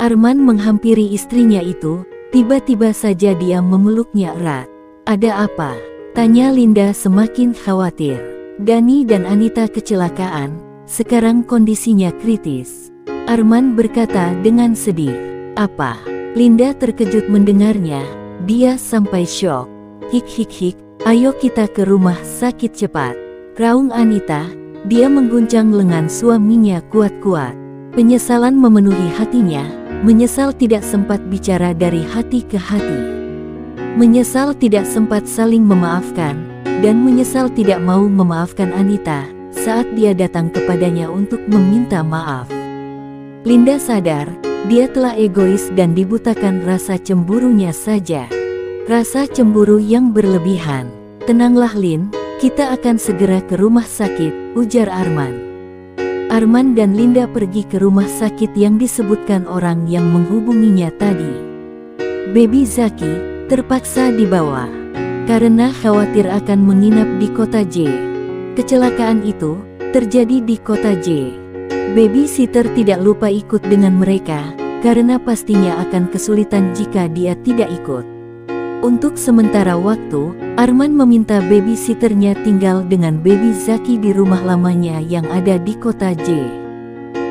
Arman menghampiri istrinya itu, tiba-tiba saja dia memeluknya erat. "Ada apa?" tanya Linda semakin khawatir. "Dani dan Anita kecelakaan, sekarang kondisinya kritis," Arman berkata dengan sedih. "Apa?" Linda terkejut mendengarnya, dia sampai syok. "Hik, ayo kita ke rumah sakit cepat," raung Anita. Dia mengguncang lengan suaminya kuat-kuat. Penyesalan memenuhi hatinya, menyesal tidak sempat bicara dari hati ke hati. Menyesal tidak sempat saling memaafkan, dan menyesal tidak mau memaafkan Anita saat dia datang kepadanya untuk meminta maaf. Linda sadar, dia telah egois dan dibutakan rasa cemburunya saja. Rasa cemburu yang berlebihan. "Tenanglah Lin, kita akan segera ke rumah sakit," ujar Arman. Arman dan Linda pergi ke rumah sakit yang disebutkan orang yang menghubunginya tadi. Baby Zaki terpaksa dibawa karena khawatir akan menginap di kota J. Kecelakaan itu terjadi di kota J. Babysitter tidak lupa ikut dengan mereka, karena pastinya akan kesulitan jika dia tidak ikut. Untuk sementara waktu, Arman meminta babysitternya tinggal dengan Baby Zaki di rumah lamanya yang ada di kota J.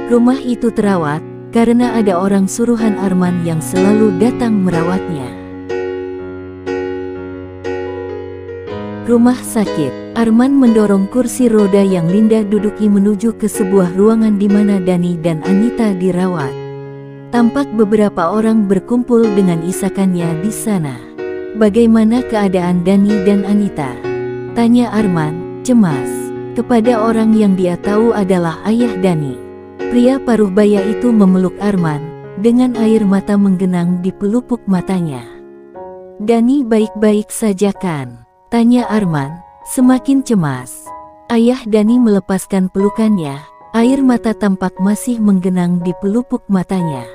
Rumah itu terawat, karena ada orang suruhan Arman yang selalu datang merawatnya. Rumah sakit. Arman mendorong kursi roda yang Linda duduki menuju ke sebuah ruangan di mana Dani dan Anita dirawat. Tampak beberapa orang berkumpul dengan isakannya di sana. "Bagaimana keadaan Dani dan Anita?" tanya Arman, cemas, kepada orang yang dia tahu adalah ayah Dani. Pria paruh baya itu memeluk Arman, dengan air mata menggenang di pelupuk matanya. "Dani baik-baik saja kan?" tanya Arman, semakin cemas. Ayah Dani melepaskan pelukannya, air mata tampak masih menggenang di pelupuk matanya.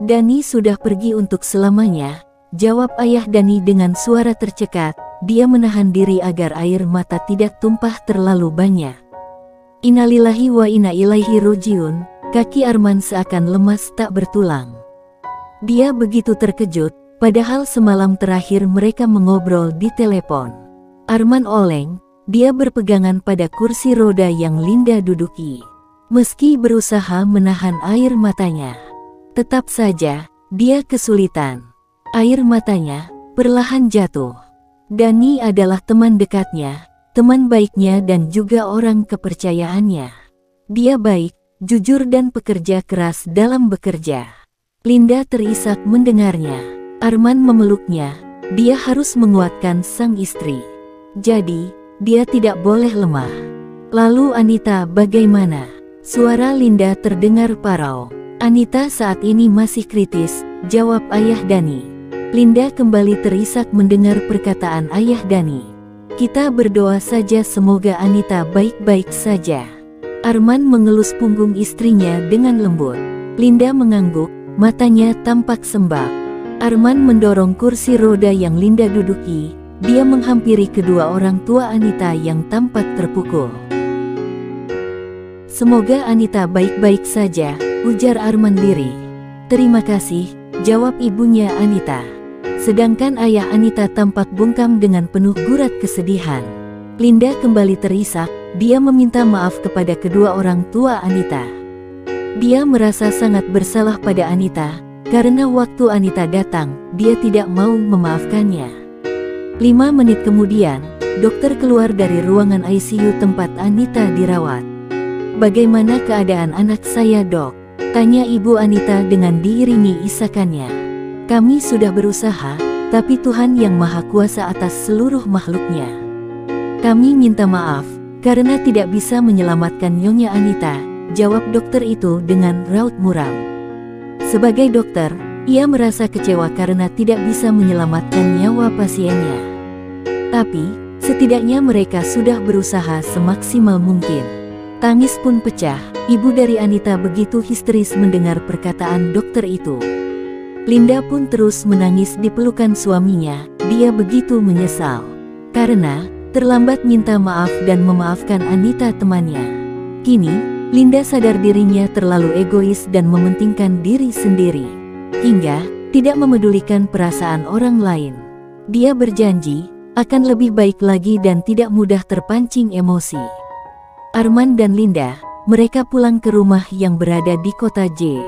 "Dani sudah pergi untuk selamanya," jawab ayah Dani dengan suara tercekat. Dia menahan diri agar air mata tidak tumpah terlalu banyak. "Innalillahi wa inna ilaihi rojiun," kaki Arman seakan lemas tak bertulang. Dia begitu terkejut, padahal semalam terakhir mereka mengobrol di telepon. Arman oleng, dia berpegangan pada kursi roda yang Linda duduki. Meski berusaha menahan air matanya, tetap saja dia kesulitan. Air matanya perlahan jatuh. Dani adalah teman dekatnya, teman baiknya dan juga orang kepercayaannya. Dia baik, jujur dan pekerja keras dalam bekerja. Linda terisak mendengarnya. Arman memeluknya, dia harus menguatkan sang istri. Jadi, dia tidak boleh lemah. "Lalu Anita bagaimana?" Suara Linda terdengar parau. "Anita saat ini masih kritis," jawab ayah Dani. Linda kembali terisak mendengar perkataan ayah Dani. "Kita berdoa saja semoga Anita baik-baik saja." Arman mengelus punggung istrinya dengan lembut. Linda mengangguk, matanya tampak sembab. Arman mendorong kursi roda yang Linda duduki. Dia menghampiri kedua orang tua Anita yang tampak terpukul. "Semoga Anita baik-baik saja," ujar Arman lirih. "Terima kasih," jawab ibunya Anita. Sedangkan ayah Anita tampak bungkam dengan penuh gurat kesedihan. Linda kembali terisak, dia meminta maaf kepada kedua orang tua Anita. Dia merasa sangat bersalah pada Anita, karena waktu Anita datang, dia tidak mau memaafkannya. 5 menit kemudian, dokter keluar dari ruangan ICU tempat Anita dirawat. "Bagaimana keadaan anak saya, Dok?" tanya ibu Anita dengan diiringi isakannya. "Kami sudah berusaha, tapi Tuhan yang Maha Kuasa atas seluruh makhluknya. Kami minta maaf, karena tidak bisa menyelamatkan Nyonya Anita," jawab dokter itu dengan raut muram. Sebagai dokter, ia merasa kecewa karena tidak bisa menyelamatkan nyawa pasiennya. Tapi, setidaknya mereka sudah berusaha semaksimal mungkin. Tangis pun pecah, ibu dari Anita begitu histeris mendengar perkataan dokter itu. Linda pun terus menangis di pelukan suaminya. Dia begitu menyesal karena terlambat minta maaf dan memaafkan Anita temannya. Kini, Linda sadar dirinya terlalu egois dan mementingkan diri sendiri, hingga tidak memedulikan perasaan orang lain. Dia berjanji akan lebih baik lagi dan tidak mudah terpancing emosi. Arman dan Linda, mereka pulang ke rumah yang berada di kota J.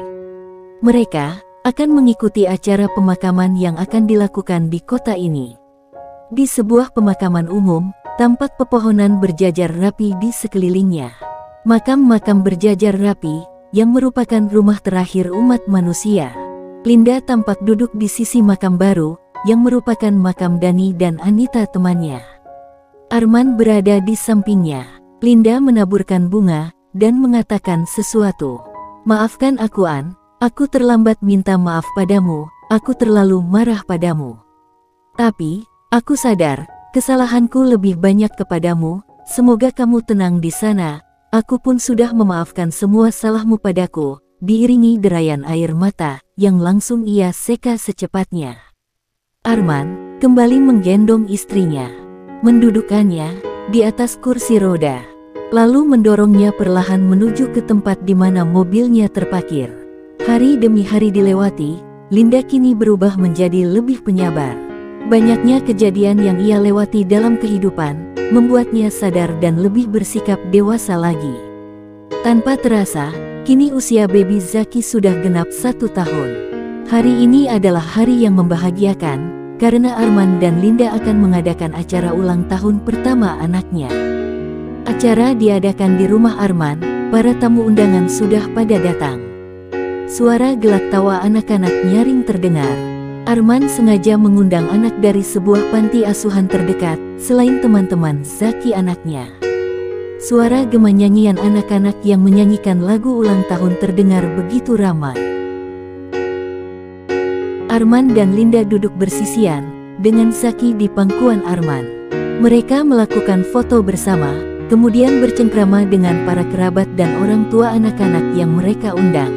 Mereka akan mengikuti acara pemakaman yang akan dilakukan di kota ini. Di sebuah pemakaman umum, tampak pepohonan berjajar rapi di sekelilingnya. Makam-makam berjajar rapi, yang merupakan rumah terakhir umat manusia. Linda tampak duduk di sisi makam baru, yang merupakan makam Dani dan Anita temannya. Arman berada di sampingnya. Linda menaburkan bunga, dan mengatakan sesuatu. "Maafkan aku, An. Aku terlambat minta maaf padamu, aku terlalu marah padamu. Tapi, aku sadar, kesalahanku lebih banyak kepadamu, semoga kamu tenang di sana. Aku pun sudah memaafkan semua salahmu padaku," diiringi derayan air mata, yang langsung ia seka secepatnya. Arman kembali menggendong istrinya, mendudukkannya di atas kursi roda, lalu mendorongnya perlahan menuju ke tempat di mana mobilnya terparkir. Hari demi hari dilewati, Linda kini berubah menjadi lebih penyabar. Banyaknya kejadian yang ia lewati dalam kehidupan, membuatnya sadar dan lebih bersikap dewasa lagi. Tanpa terasa, kini usia baby Zaki sudah genap 1 tahun. Hari ini adalah hari yang membahagiakan, karena Arman dan Linda akan mengadakan acara ulang tahun pertama anaknya. Acara diadakan di rumah Arman, para tamu undangan sudah pada datang. Suara gelak tawa anak-anak nyaring terdengar. Arman sengaja mengundang anak dari sebuah panti asuhan terdekat, selain teman-teman Zaki anaknya. Suara gema nyanyian anak-anak yang menyanyikan lagu ulang tahun terdengar begitu ramai. Arman dan Linda duduk bersisian, dengan Zaki di pangkuan Arman. Mereka melakukan foto bersama, kemudian bercengkrama dengan para kerabat dan orang tua anak-anak yang mereka undang.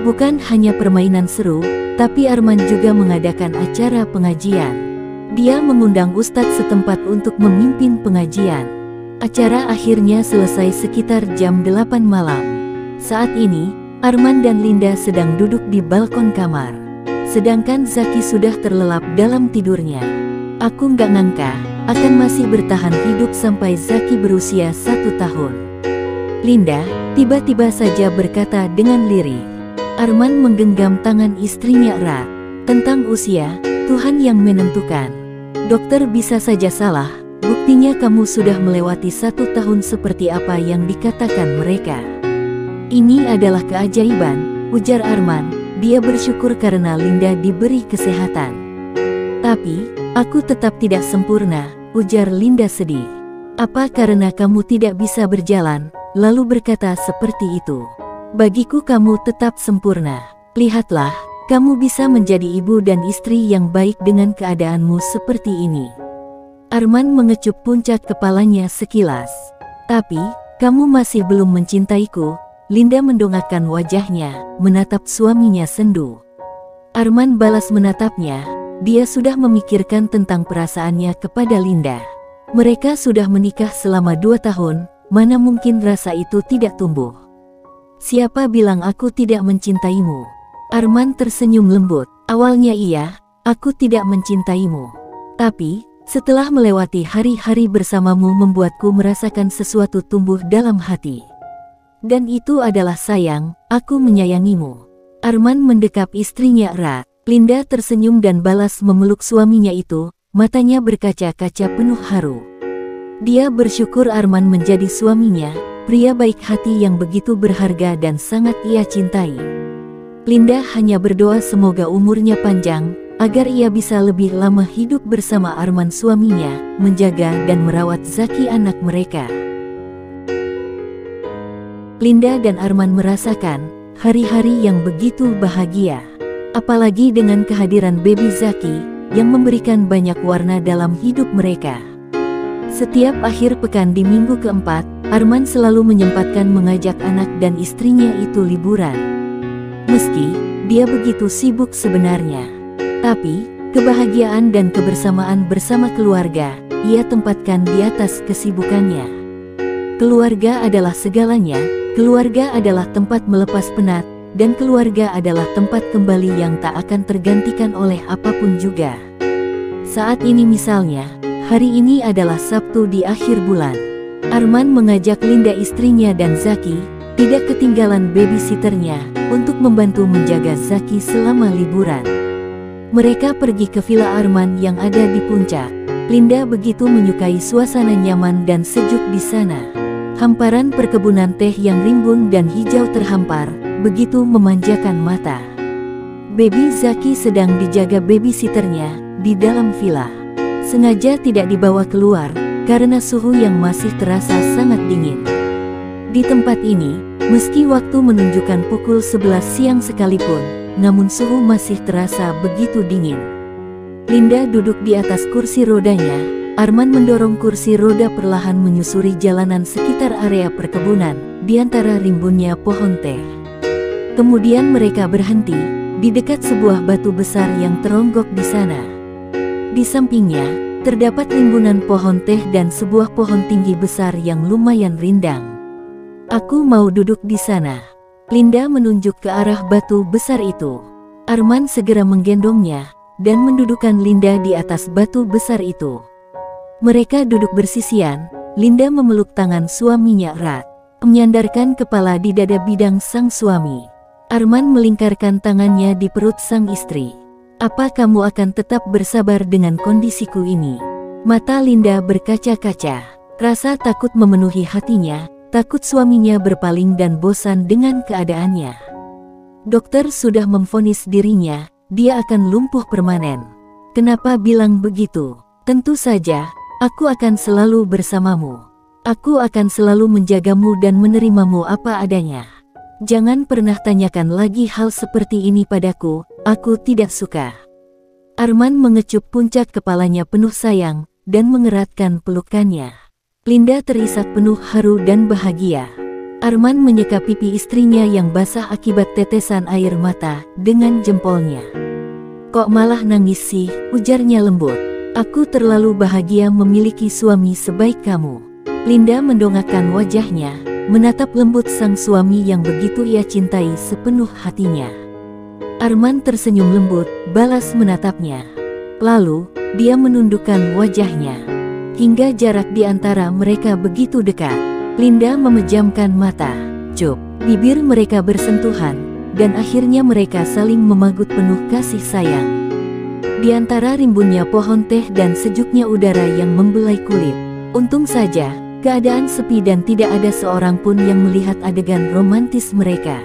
Bukan hanya permainan seru, tapi Arman juga mengadakan acara pengajian. Dia mengundang ustadz setempat untuk memimpin pengajian. Acara akhirnya selesai sekitar jam 8 malam. Saat ini, Arman dan Linda sedang duduk di balkon kamar. Sedangkan Zaki sudah terlelap dalam tidurnya. "Aku nggak ngangka, akan masih bertahan hidup sampai Zaki berusia 1 tahun. Linda tiba-tiba saja berkata dengan lirih. Arman menggenggam tangan istrinya erat. "Tentang usia, Tuhan yang menentukan. Dokter bisa saja salah, buktinya kamu sudah melewati 1 tahun seperti apa yang dikatakan mereka." "Ini adalah keajaiban," ujar Arman. Dia bersyukur karena Linda diberi kesehatan. "Tapi, aku tetap tidak sempurna," ujar Linda sedih. "Apa karena kamu tidak bisa berjalan?" lalu berkata seperti itu. "Bagiku kamu tetap sempurna. Lihatlah, kamu bisa menjadi ibu dan istri yang baik dengan keadaanmu seperti ini." Arman mengecup puncak kepalanya sekilas. "Tapi, kamu masih belum mencintaiku." Linda mendongakkan wajahnya, menatap suaminya sendu. Arman balas menatapnya. Dia sudah memikirkan tentang perasaannya kepada Linda. Mereka sudah menikah selama 2 tahun, mana mungkin rasa itu tidak tumbuh. "Siapa bilang aku tidak mencintaimu?" Arman tersenyum lembut. "Awalnya iya, aku tidak mencintaimu. Tapi, setelah melewati hari-hari bersamamu membuatku merasakan sesuatu tumbuh dalam hati. Dan itu adalah sayang, aku menyayangimu." Arman mendekap istrinya erat. Linda tersenyum dan balas memeluk suaminya itu, matanya berkaca-kaca penuh haru. Dia bersyukur Arman menjadi suaminya, pria baik hati yang begitu berharga dan sangat ia cintai. Linda hanya berdoa semoga umurnya panjang, agar ia bisa lebih lama hidup bersama Arman suaminya, menjaga dan merawat Zaki anak mereka. Linda dan Arman merasakan hari-hari yang begitu bahagia. Apalagi dengan kehadiran baby Zaki, yang memberikan banyak warna dalam hidup mereka. Setiap akhir pekan di minggu keempat, Arman selalu menyempatkan mengajak anak dan istrinya itu liburan. Meski dia begitu sibuk sebenarnya, tapi kebahagiaan dan kebersamaan bersama keluarga, ia tempatkan di atas kesibukannya. Keluarga adalah segalanya, Keluarga adalah tempat melepas penat, dan keluarga adalah tempat kembali yang tak akan tergantikan oleh apapun juga. Saat ini misalnya, hari ini adalah Sabtu di akhir bulan. Arman mengajak Linda istrinya dan Zaki, tidak ketinggalan babysitternya, untuk membantu menjaga Zaki selama liburan. Mereka pergi ke villa Arman yang ada di puncak. Linda begitu menyukai suasana nyaman dan sejuk di sana. Hamparan perkebunan teh yang rimbun dan hijau terhampar, begitu memanjakan mata. Baby Zaki sedang dijaga babysitternya di dalam villa. Sengaja tidak dibawa keluar, karena suhu yang masih terasa sangat dingin. Di tempat ini, meski waktu menunjukkan pukul 11 siang sekalipun, namun suhu masih terasa begitu dingin. Linda duduk di atas kursi rodanya. Arman mendorong kursi roda perlahan menyusuri jalanan sekitar area perkebunan, di antara rimbunnya pohon teh. Kemudian mereka berhenti, di dekat sebuah batu besar yang teronggok di sana. Di sampingnya, terdapat rimbunan pohon teh dan sebuah pohon tinggi besar yang lumayan rindang. Aku mau duduk di sana. Linda menunjuk ke arah batu besar itu. Arman segera menggendongnya, dan mendudukkan Linda di atas batu besar itu. Mereka duduk bersisian, Linda memeluk tangan suaminya erat, menyandarkan kepala di dada bidang sang suami. Arman melingkarkan tangannya di perut sang istri. Apa kamu akan tetap bersabar dengan kondisiku ini? Mata Linda berkaca-kaca. Rasa takut memenuhi hatinya, takut suaminya berpaling dan bosan dengan keadaannya. Dokter sudah memvonis dirinya, dia akan lumpuh permanen. Kenapa bilang begitu? Tentu saja, aku akan selalu bersamamu. Aku akan selalu menjagamu dan menerimamu apa adanya. Jangan pernah tanyakan lagi hal seperti ini padaku, aku tidak suka. Arman mengecup puncak kepalanya penuh sayang, dan mengeratkan pelukannya. Linda terisak penuh haru dan bahagia. Arman menyeka pipi istrinya yang basah akibat tetesan air mata, dengan jempolnya. Kok malah nangis sih, ujarnya lembut. Aku terlalu bahagia memiliki suami sebaik kamu. Linda mendongakkan wajahnya, menatap lembut sang suami yang begitu ia cintai sepenuh hatinya. Arman tersenyum lembut, balas menatapnya. Lalu, dia menundukkan wajahnya. Hingga jarak di antara mereka begitu dekat. Linda memejamkan mata. Cup, bibir mereka bersentuhan, dan akhirnya mereka saling memagut penuh kasih sayang. Di antara rimbunnya pohon teh dan sejuknya udara yang membelai kulit. Untung saja, keadaan sepi dan tidak ada seorang pun yang melihat adegan romantis mereka.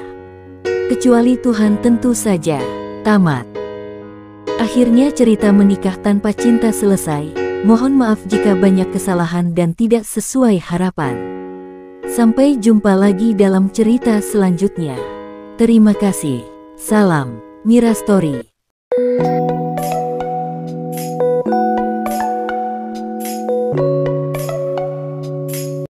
Kecuali Tuhan tentu saja. Tamat. Akhirnya cerita menikah tanpa cinta selesai. Mohon maaf jika banyak kesalahan dan tidak sesuai harapan. Sampai jumpa lagi dalam cerita selanjutnya. Terima kasih. Salam, Mira Story.